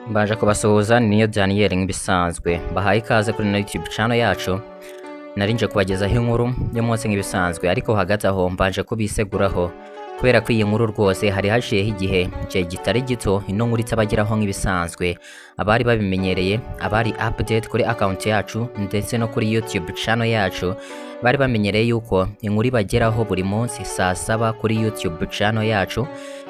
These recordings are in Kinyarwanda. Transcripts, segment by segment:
Mbaje kubasuhuza niyo Daniel nk'ibisanzwe bahaye ikaze kuri YouTube channel yacu narinje kubagezaho inkuru y'umunsi nk'ibisanzwe ariko hagati aho mbanje kubiseguraho kubera ko iyi nkuru rwose hari hashiyeho igihe gitari gito ino nkuru itabageraho nk'ibisanzwe abari babimenyereye abari update kuri account yacu ndetse no kuri YouTube channel yacu bari bamenyereye yuko inkuru ibageraho buri munsi saa 7 kuri YouTube channel yacu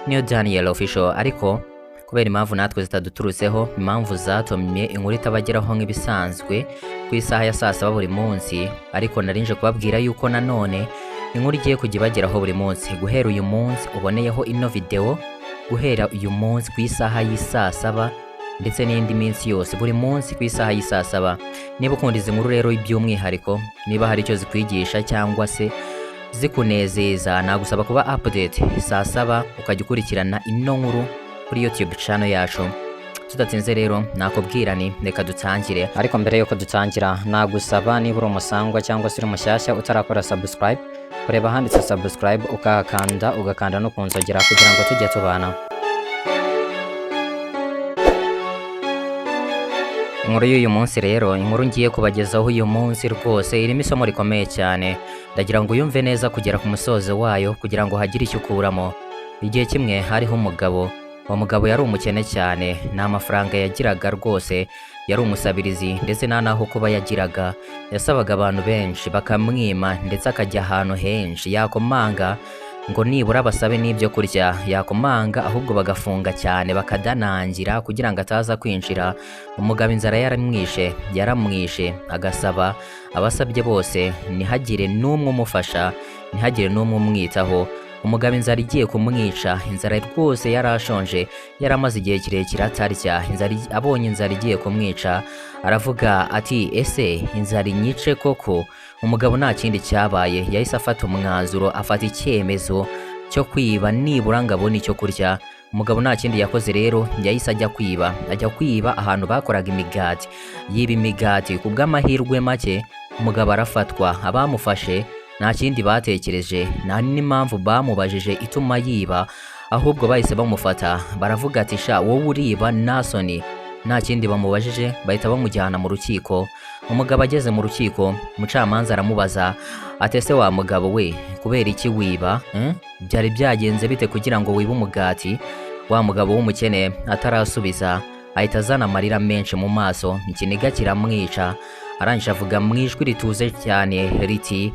niyo Daniel official ariko kubera impamvu natwe zitaduturutseho impamvu zatomye inkuru itabageraho nk'ibisanzwe ku isaha ya saa 7 buri munsi ariko narinje kubabwira yuko nanone inkuru igiye kujya ibageraho buri munsi guhera uyu munsi uboneyeho ino video guhera uyu munsi ku isaha y'isaa 7 ndetse n'indi minsi yose buri munsi ku isaha y'isaa 7 niba ukunda izi nkuru rero iby'umwihariko niba hari icyo zikwigisha cyangwa se zikunezeza nagusaba kuba update saa 7 ukajya ukurikirana ino nkuru kuri YouTube channel yacu. Tudatinze rero nakubwira ni reka dutangire, ariko mbere yuko dutangira nagusaba niba uri umusangwa cyangwa se uri mushyashya utarakora subscribe kureba handitse subscribe ugakanda no kunzogera kugira ngo tujye tubana. Inkuru y'uyu munsi rero inkuru ngiye kubagezaho uyu munsi rwose irimo isomo rikomeye cyane ndagira ngo uyumve neza kugera ku musozo wayo kugira ngo hagire icyo ukuramo. Igihe kimwe hariho umugabo. Uwo mugabo yari umukene cyane nta mafaranga yagiraga rwose yari umusabirizi ndetse nta naho kuba yagiraga yasabaga abantu benshi bakamwima ndetse akajya ahantu henshi yakomanga ngo nibura basabe n'ibyo kurya yakomanga ahubwo bagafunga cyane bakadanangira kugira ngo ataza kwinjira. Umugabo inzara yaramwishe agasaba abasabye bose ntihagire n'umwe umufasha ntihagire n'umwe umwitaho. Umugabo inzara igiye kumwica inzara rwose yarashonje yaramaze igihe kirekire atarya abonye inzara igiye kumwica aravuga ati ese inzara inyice koko. Umugabo nta kindi cyabaye yahise afata umwanzuro afata icyemezo cyo kwiba nibura ngo abone icyo kurya. Umugabo nta kindi yakoze rero yahise ajya kwiba ahantu bakoraga imigati yiba imigati ku bw'amahirwe make umugabo arafatwa abamufashe nta kindi batekereje nta n'impamvu bamubajije ituma yiba ahubwo bahise bamufata baravuga ati sha wowe uriba nasoni nta kindi bamubajije bahita bamujyana mu rukiko. Umugabo ageze mu rukiko umucamanza aramubaza ati ese wa mugabo we kubera iki wiba byari byagenze bite kugira ngo wibe umugati? Wa mugabo w'umukene atarasubiza ahita azana amarira menshi mu maso ikiniga kiramwica arangije avuga mu ijwi rituze cyane riti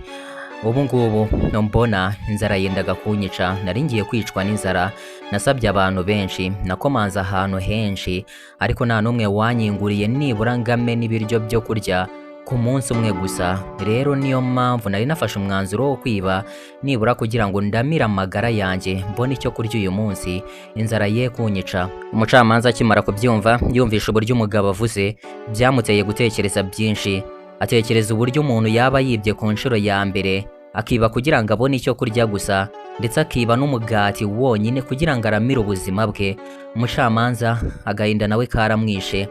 ubu ngubu mbona inzara yendaga kunyica nari ngiye kwicwa n'inzara nasabye abantu benshi nakomanza ahantu henshi ariko nta n'umwe wanyinguriye nibura ngame n'ibiryo byo kurya ku munsi umwe gusa. Rero niyo mpamvu nari nafashe umwanzuro wo kwiba nibura kugira ngo ndamire amagara yanjye mbone icyo kurya uyu munsi inzara ye kunyica. Umucamanza akimara kubyumva yumvisha uburyo umugabo avuze byamuteye gutekereza byinshi atekereza uburyo umuntu yaba yibye ku nshuro ya mbere akiba kugira ngo abone icyo kurya gusa ndetse akiba n'umugati wonyine kugira ngo aramire ubuzima bwe. Umucamanza agahinda nawe karamwishe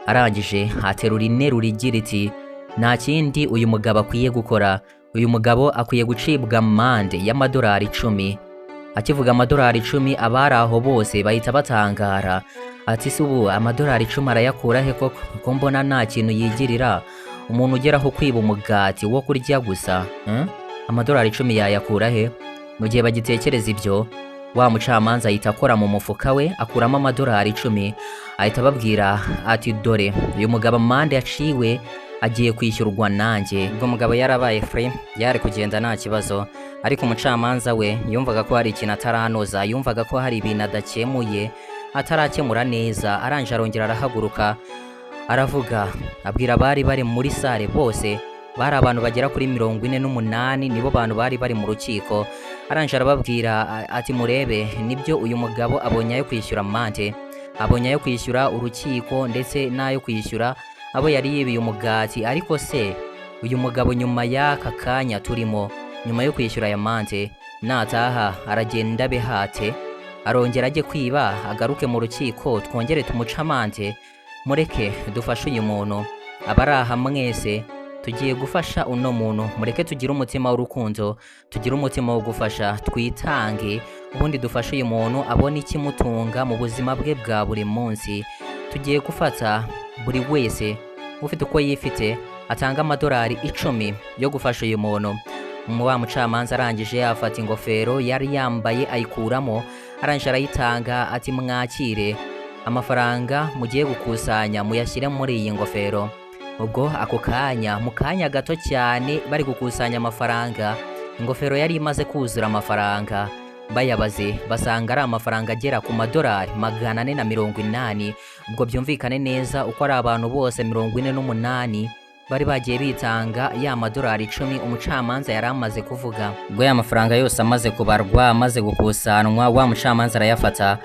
arangije aterura interuro igira iti nta kindi uyu mugabo akwiye gukora, uyu mugabo akwiye gucibwa amande y'amadolari 10. Akivuga amadolari 10 abari aho bose bahita batangara ati se ubu amadolari 10 arayakura he koko ko mbona nta kintu yigirira umuntu ugeraho kwiba umugati wo kurya gusa amadolari 10 yayakura he? Mu gihe bagitekereza ibyo wa mucamanza ahita akora mu mufuka we akuramo amadolari 10 ahita ababwira ati dore uyu mugabo amande yaciwe agiye kwishyurwa nanjye. Ubwo mugabo yarabaye free yari kugenda nta kibazo ariko umucamanza we yumvaga ko hari ikintu ataranoza yumvaga ko hari ibintu adakemuye atarakemura neza. Arangije arongera arahaguruka aravuga abwira abari bari muri sare bose bari abantu bagera kuri 48 nibo bantu bari mu rukiko. Arangije arababwira ati murebe nibyo uyu mugabo abonye ayo kwishyura amande abonye ayo kwishyura urukiko ndetse n'ayo kwishyura abo yari yibiye umugati ariko se uyu mugabo nyuma y'aka kanya turimo nyuma yo kwishyura aya mande nataha aragenda behate arongera ajye kwiba agaruke mu rukiko twongere tumuca amande mureke dufashe uyu muntu abaraha mwese tugiye gufasha uno muntu mureke tugire umutima w'urukundo tugire umutima wo gufasha twitange ubundi dufashe uyu muntu abone ikimutunga mu buzima bwe bwa buri munsi tugiye gufata buri wese ufite uko yifite atanga amadolari 10 yo gufasha uyu muntu. Wa mucamanza arangije afata ingofero yari yambaye ayikuramo, arangije arayitanga ati mwakire amafaranga mugiye gukusanya muyashyire muri iyi ngofero. Ubwo ako kanya mu kanya gato cyane bari gukusanya amafaranga, ingofero yari imaze kuzura amafaranga. Bayabaze basanga ari amafaranga agera ku madolari 480. Ubwo byumvikane neza uko ari abantu bose 48 bari bagiye bitanga ya madolari 10 umucamanza yari amaze kuvuga. Ubwo ya mafaranga yose amaze kubarwa, amaze gukusanwa, wa mucamanza arayafata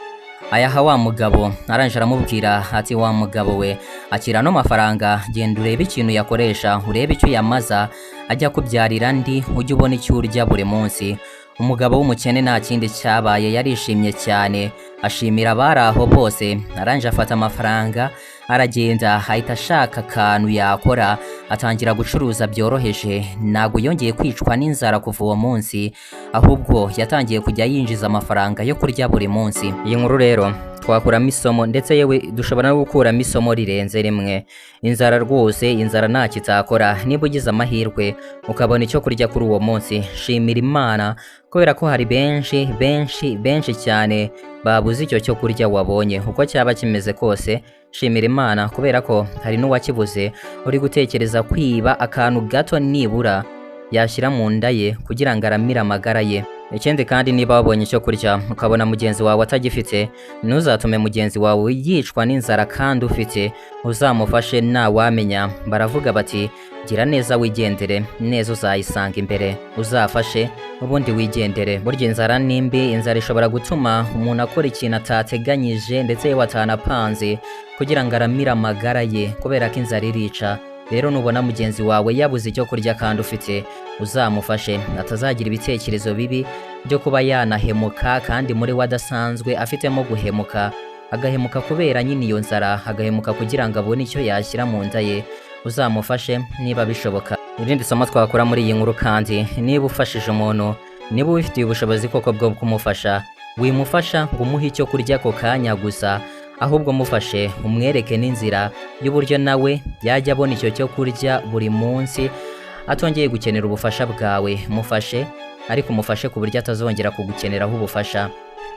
ayaha wa mugabo. Arangije aramubwira ati wa mugabo we, akira no mafaranga, genda urebe ikintu yakoresha, urebe icyo yamaza, ajya kubyarira ndi, ujye ubona icyo urya buri munsi. Umugabo w'umukene nta kindi cyabaye, yarishimye cyane, ashimira abari aho bose. Arangije afata amafaranga aragenda, ahita ashaka akantu yakora, atangira gucuruza byoroheje. Ntabwo yongeye kwicwa n'inzara kuva uwo munsi, ahubwo yatangiye kujya yinjiza amafaranga yo kurya buri munsi. Iyi nkuru rero twakuramo isomo, ndetse yewe dushobora no gukuramo isomo rirenze rimwe. Inzara rwose, inzara nta kitakora. Niba ugize amahirwe ukabona icyo kurya kuri uwo munsi, shimira Imana, kubera ko hari benshi cyane babuze icyo cyo kurya wabonye. Uko cyaba kimeze kose, shimira Imana, kubera ko hari n'uwakibuze uri gutekereza kwiba akantu gato nibura yashyira mu nda ye kugira ngo aramire amagara ye. Ikindi kandi, niba wabonye icyo kurya ukabona mugenzi wawe atagifite, ntuzatume mugenzi wawe yicwa n'inzara kandi ufite, uzamufashe. Ntawamenya, baravuga bati gira neza wigendere, neza uzayisanga imbere. Uzafashe ubundi wigendere. Burya inzara nimbi, inzara ishobora gutuma umuntu akora ikintu atateganyije ndetse yewe atanapanze kugira ngo aramire amagara ye, kubera ko inzara irica. Rero nubona mugenzi wawe yabuze icyo kurya kandi ufite, uzamufashe, atazagira ibitekerezo bibi byo kuba yanahemuka kandi muri we adasanzwe afitemo guhemuka, agahemuka kubera nyine iyo nzara, agahemuka kugira ngo abone icyo yashyira mu nda ye. Uzamufashe niba bishoboka. Irindi somo twakura muri iyi nkuru kandi, niba ufashije umuntu, niba ubifitiye ubushobozi koko bwo kumufasha, wimufasha ngo umuhe icyo kurya ako kanya gusa, ahubwo mufashe umwereke n'inzira y'uburyo nawe yajya abona icyo cyo kurya buri munsi, atongeye gukenera ubufasha bwawe. Mufashe, ariko umufashe ku buryo atazongera kugukeneraho ubufasha.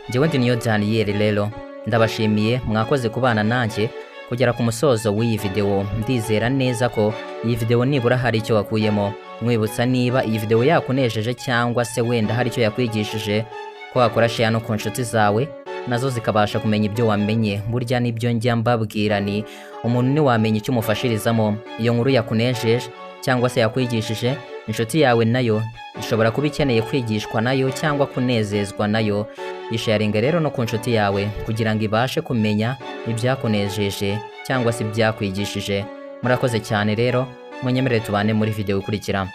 Njyewe ndi niyo Daniel rero, ndabashimiye mwakoze kubana nanjye kugera ku musozo w'iyi video. Ndizera neza ko iyi video nibura hari icyo wakuyemo. Mwibutsa niba iyi video yakunejeje cyangwa se wenda hari icyo yakwigishije, ko wakora share no ku nshuti zawe, nazo zikabasha kumenya ibyo wamenye. Burya nibyo njya mbabwira, ni umuntu ni wamenya icyo umufashirizamo. Iyo nkuru yakunejeje cyangwa se yakwigishije, inshuti yawe nayo ishobora kuba ikeneye kwigishwa nayo cyangwa kunezezwa nayo. Yisharinga rero no ku nshuti yawe kugira ngo ibashe kumenya ibyakunejeje cyangwa se ibyakwigishije. Murakoze cyane rero, munyemerere tubane muri video ikurikira.